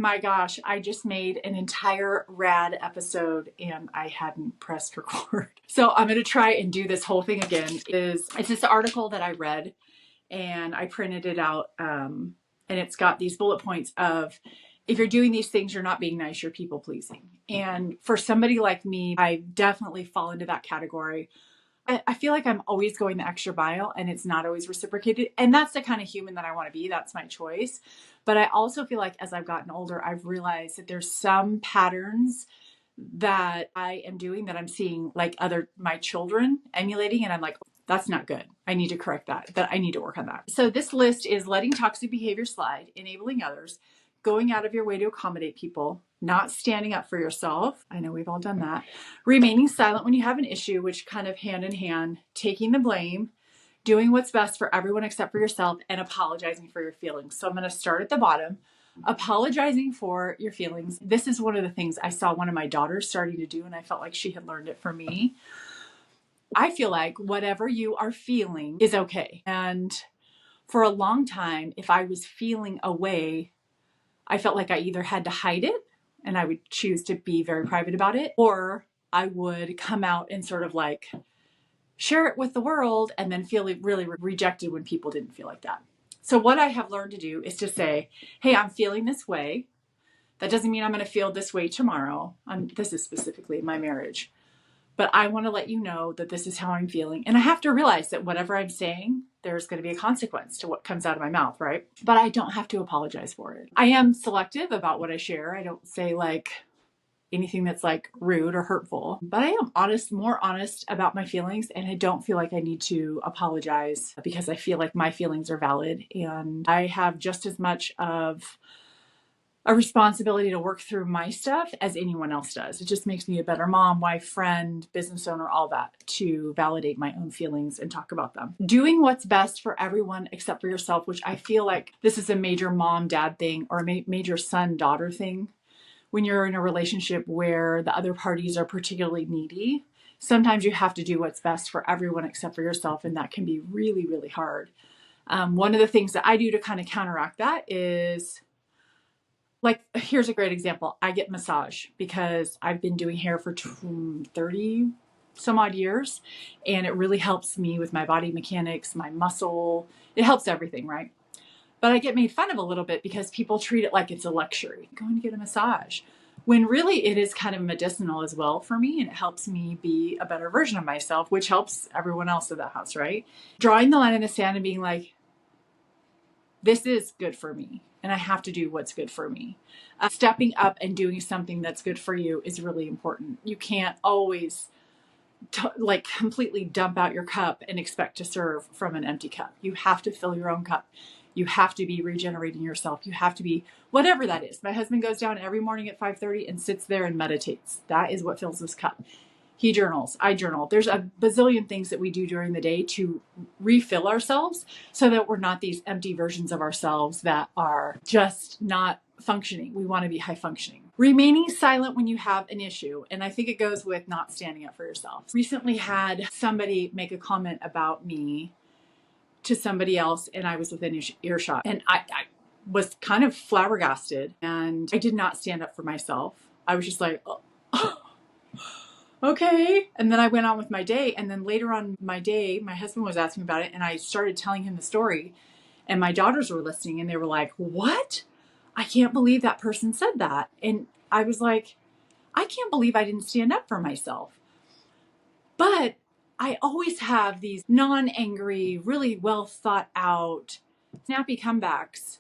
my gosh, I just made an entire rad episode and I hadn't pressed record. So I'm going to try and do this whole thing again. It's this article that I read and I printed it out. And it's got these bullet points of, if you're doing these things, you're not being nice, you're people pleasing. And for somebody like me, I definitely fall into that category. I feel like I'm always going the extra mile and it's not always reciprocated. And that's the kind of human that I want to be. That's my choice. But I also feel like as I've gotten older, I've realized that there's some patterns that I am doing that I'm seeing like my children emulating. And I'm like, that's not good. I need to correct that I need to work on that. So this list is letting toxic behavior slide, enabling others, going out of your way to accommodate people, not standing up for yourself. I know we've all done that. Remaining silent when you have an issue, which kind of hand in hand, taking the blame, doing what's best for everyone except for yourself, and apologizing for your feelings. So I'm going to start at the bottom. Apologizing for your feelings. This is one of the things I saw one of my daughters starting to do, and I felt like she had learned it from me. I feel like whatever you are feeling is okay. And for a long time, if I was feeling a way, I felt like I either had to hide it and I would choose to be very private about it, or I would come out and sort of like share it with the world and then feel really rejected when people didn't feel like that. So what I have learned to do is to say, hey, I'm feeling this way. That doesn't mean I'm going to feel this way tomorrow. This is specifically my marriage. But I want to let you know that this is how I'm feeling. And I have to realize that whatever I'm saying, there's going to be a consequence to what comes out of my mouth, right? But I don't have to apologize for it. I am selective about what I share. I don't say like anything that's like rude or hurtful, but I am more honest about my feelings. And I don't feel like I need to apologize because I feel like my feelings are valid. And I have just as much of a responsibility to work through my stuff as anyone else does. It just makes me a better mom, wife, friend, business owner, all that, to validate my own feelings and talk about them. Doing what's best for everyone except for yourself, which I feel like this is a major mom-dad thing or a major son-daughter thing. When you're in a relationship where the other parties are particularly needy, sometimes you have to do what's best for everyone except for yourself, and that can be really, really hard. One of the things that I do to kind of counteract that is, like, here's a great example. I get massage because I've been doing hair for 30 some odd years, and it really helps me with my body mechanics, my muscle. It helps everything, right? But I get made fun of a little bit because people treat it like it's a luxury, going to get a massage, when really it is kind of medicinal as well for me, and it helps me be a better version of myself, which helps everyone else in the house, right? Drawing the line in the sand and being like, this is good for me, and I have to do what's good for me. Stepping up and doing something that's good for you is really important. You can't always completely dump out your cup and expect to serve from an empty cup. You have to fill your own cup. You have to be regenerating yourself. You have to be whatever that is. My husband goes down every morning at 5:30 and sits there and meditates. That is what fills his cup. He journals. I journal. There's a bazillion things that we do during the day to refill ourselves so that we're not these empty versions of ourselves that are just not functioning. We want to be high functioning. Remaining silent when you have an issue. And I think it goes with not standing up for yourself. Recently had somebody make a comment about me to somebody else, and I was within earshot. And I was kind of flabbergasted, and I did not stand up for myself. I was just like, oh. Okay. And then I went on with my day. And then later on my day, my husband was asking about it, and I started telling him the story, and my daughters were listening, and they were like, what? I can't believe that person said that. And I was like, I can't believe I didn't stand up for myself. But I always have these non-angry, really well thought out, snappy comebacks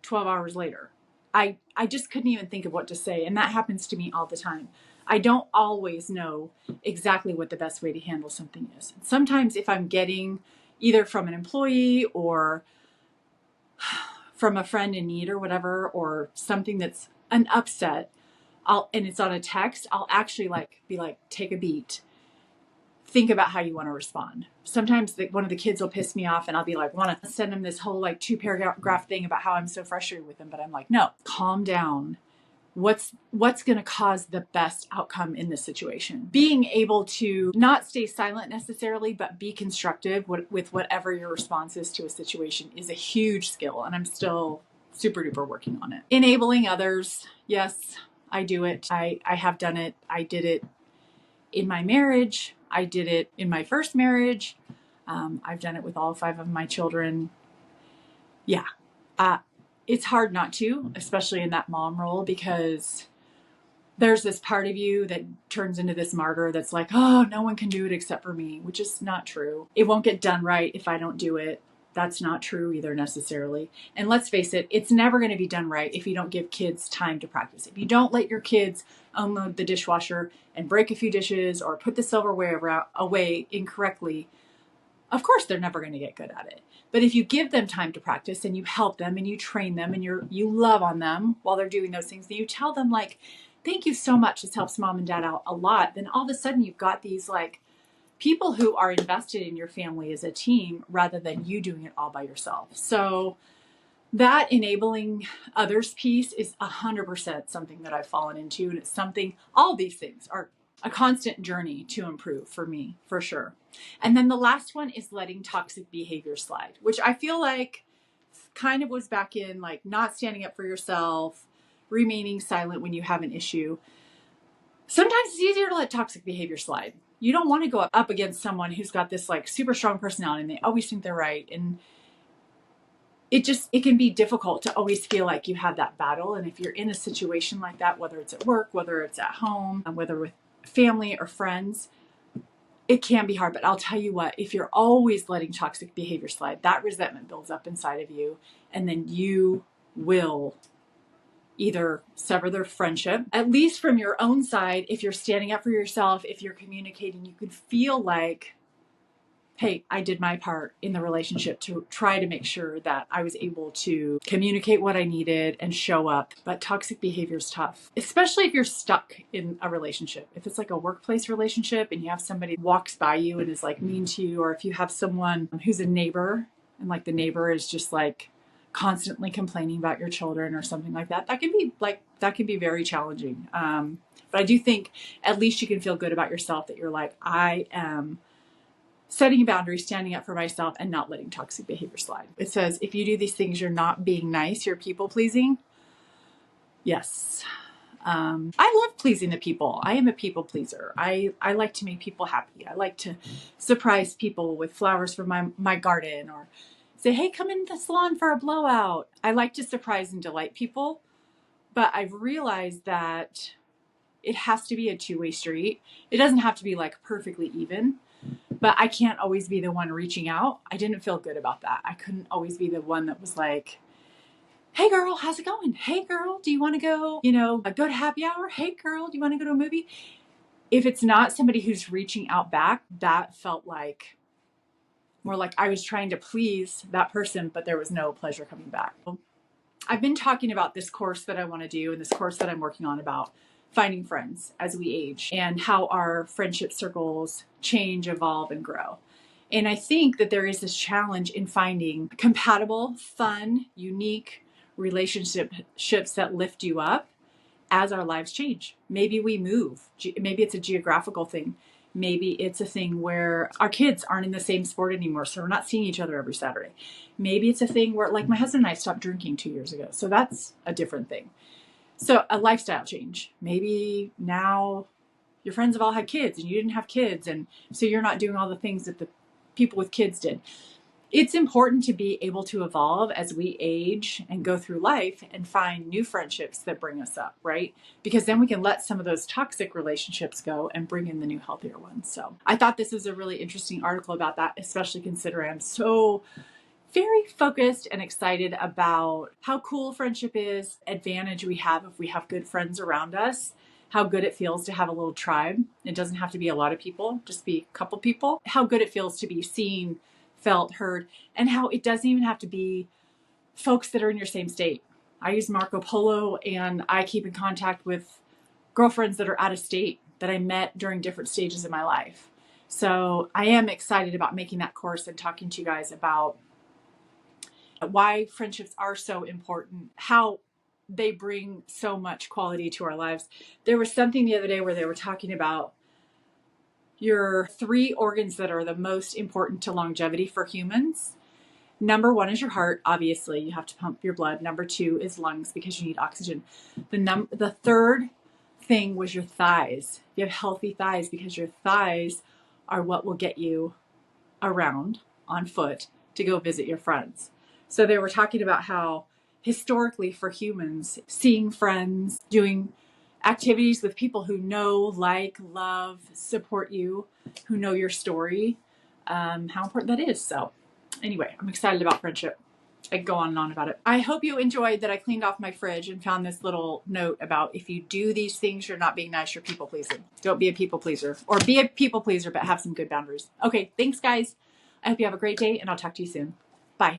12 hours later. I just couldn't even think of what to say. And that happens to me all the time. I don't always know exactly what the best way to handle something is. Sometimes if I'm getting either from an employee or from a friend in need or whatever, or something that's an upset, and it's on a text, I'll actually be like, take a beat. Think about how you want to respond. Sometimes one of the kids will piss me off and I'll be like, want to send them this whole 2-paragraph thing about how I'm so frustrated with them. But I'm like, no, calm down. What's going to cause the best outcome in this situation? Being able to not stay silent necessarily, but be constructive with whatever your response is to a situation is a huge skill. And I'm still super duper working on it. Enabling others. Yes, I do it. I have done it. I did it in my marriage. I did it in my first marriage. I've done it with all 5 of my children. Yeah. It's hard not to, especially in that mom role, because there's this part of you that turns into this martyr that's like, oh, no one can do it except for me, which is not true. It won't get done right if I don't do it. That's not true either necessarily. And let's face it, it's never going to be done right if you don't give kids time to practice. If you don't let your kids unload the dishwasher and break a few dishes or put the silverware away incorrectly, of course they're never going to get good at it. But if you give them time to practice and you help them and you train them and you love on them while they're doing those things, and you tell them like, thank you so much, this helps mom and dad out a lot, then all of a sudden you've got these like people who are invested in your family as a team rather than you doing it all by yourself. So that enabling others piece is 100% something that I've fallen into. And it's something, all these things are a constant journey to improve for me, for sure. And then the last one is letting toxic behavior slide, which I feel like kind of was back in like not standing up for yourself, remaining silent when you have an issue. Sometimes it's easier to let toxic behavior slide. You don't want to go up against someone who's got this like super strong personality and they always think they're right. And it can be difficult to always feel like you have that battle. And if you're in a situation like that, whether it's at work, whether it's at home, whether with family or friends, it can be hard. But I'll tell you what, if you're always letting toxic behavior slide, that resentment builds up inside of you. And then you will either sever their friendship, at least from your own side. If you're standing up for yourself, if you're communicating, you can feel like, hey, I did my part in the relationship to try to make sure that I was able to communicate what I needed and show up. But toxic behavior is tough, especially if you're stuck in a relationship. If it's like a workplace relationship and you have somebody walks by you and is like mean to you, or if you have someone who's a neighbor and like the neighbor is just like constantly complaining about your children or something like that, that can be very challenging. But I do think at least you can feel good about yourself that you're like, I am setting boundaries, standing up for myself, and not letting toxic behavior slide. It says, if you do these things, you're not being nice, you're people pleasing. Yes. I love pleasing the people. I am a people pleaser. I like to make people happy. I like to surprise people with flowers from my garden, or say, hey, come in the salon for a blowout. I like to surprise and delight people, but I've realized that it has to be a two-way street. It doesn't have to be like perfectly even. But I can't always be the one reaching out. I didn't feel good about that. I couldn't always be the one that was like, hey girl, how's it going? Hey girl, do you want to go, go to happy hour? Hey girl, do you want to go to a movie? If it's not somebody who's reaching out back, that felt like more like I was trying to please that person, but there was no pleasure coming back. I've been talking about this course that I want to do and this course that I'm working on about finding friends as we age and how our friendship circles change, evolve, and grow. And I think that there is this challenge in finding compatible, fun, unique relationships that lift you up as our lives change. Maybe we move. Maybe it's a geographical thing. Maybe it's a thing where our kids aren't in the same sport anymore, so we're not seeing each other every Saturday. Maybe it's a thing where, like, my husband and I stopped drinking 2 years ago, so that's a different thing. So a lifestyle change. Maybe now your friends have all had kids and you didn't have kids, and so you're not doing all the things that the people with kids did. It's important to be able to evolve as we age and go through life and find new friendships that bring us up, right? Because then we can let some of those toxic relationships go and bring in the new, healthier ones. So I thought this was a really interesting article about that, especially considering I'm so very focused and excited about how cool friendship is, advantage we have if we have good friends around us, how good it feels to have a little tribe. It doesn't have to be a lot of people, just be a couple people. How good it feels to be seen, felt, heard, and how it doesn't even have to be folks that are in your same state. I use Marco Polo, and I keep in contact with girlfriends that are out of state that I met during different stages of my life. So I am excited about making that course and talking to you guys about why friendships are so important, how they bring so much quality to our lives. There was something the other day where they were talking about your 3 organs that are the most important to longevity for humans. Number one is your heart. Obviously, you have to pump your blood. Number two is lungs because you need oxygen. The third thing was your thighs. You have healthy thighs because your thighs are what will get you around on foot to go visit your friends. So they were talking about how historically for humans, seeing friends, doing activities with people who know, like, love, support you, who know your story, how important that is. So anyway, I'm excited about friendship. I could go on and on about it. I hope you enjoyed that I cleaned off my fridge and found this little note about if you do these things, you're not being nice, you're people pleasing. Don't be a people pleaser, or be a people pleaser, but have some good boundaries. Okay, thanks guys. I hope you have a great day and I'll talk to you soon.